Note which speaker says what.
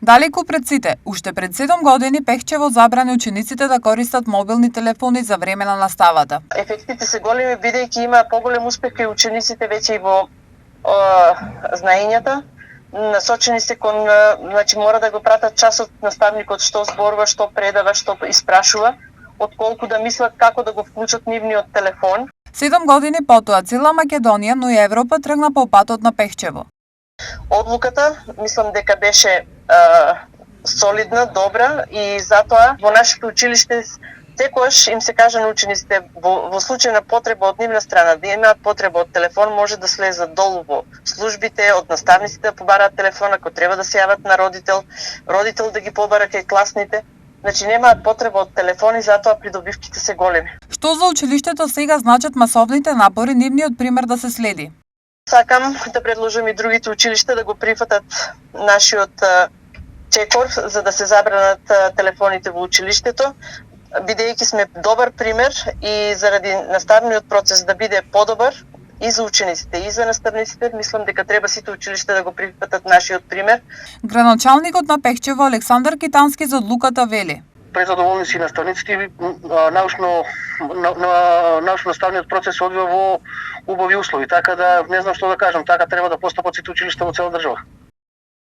Speaker 1: Далеку пред сите, уште пред 7 години Пехчево забрани учениците да користат мобилни телефони за време на наставата.
Speaker 2: Ефектите се големи, бидејќи има поголем успех кај учениците веќе и во знаењата. Насочени се кон, значи мора да го пратат часот наставникот што зборува, што предава, што испрашува, отколку да мислат како да го вклучат нивниот телефон.
Speaker 1: 7 години потоа цела Македонија, но и Европа тргна по патот на Пехчево.
Speaker 2: Одлуката, мислам дека беше солидна, добра и затоа во нашето училиште секогаш им се каже на учениците во случај на потреба од нивна страна, да имаат потреба од телефон, може да слезат долу во службите, од наставниците да побараат телефон, ако треба да се јават на родител да ги побара кај класните. Значи немаат потреба од телефони, затоа придобивките се големи.
Speaker 1: Што за училиштето сега значат масовните напори нивниот пример да се следи?
Speaker 2: Сакам да предложам и другите училишта да го прифатат нашиот чекор за да се забранат телефоните во училиштето, бидејќи сме добар пример и заради наставниот процес да биде подобар и за учениците и за наставниците, мислам дека треба сите училишта да го прифатат нашиот пример.
Speaker 1: Градоначалникот на Пехчево Александар Китански за одлуката вели:
Speaker 3: презадоволни си наставниците и научно-наставниот процес се одвива во убави услови, така да не знам што да кажам, така треба да постапат сите училишта во цела држава.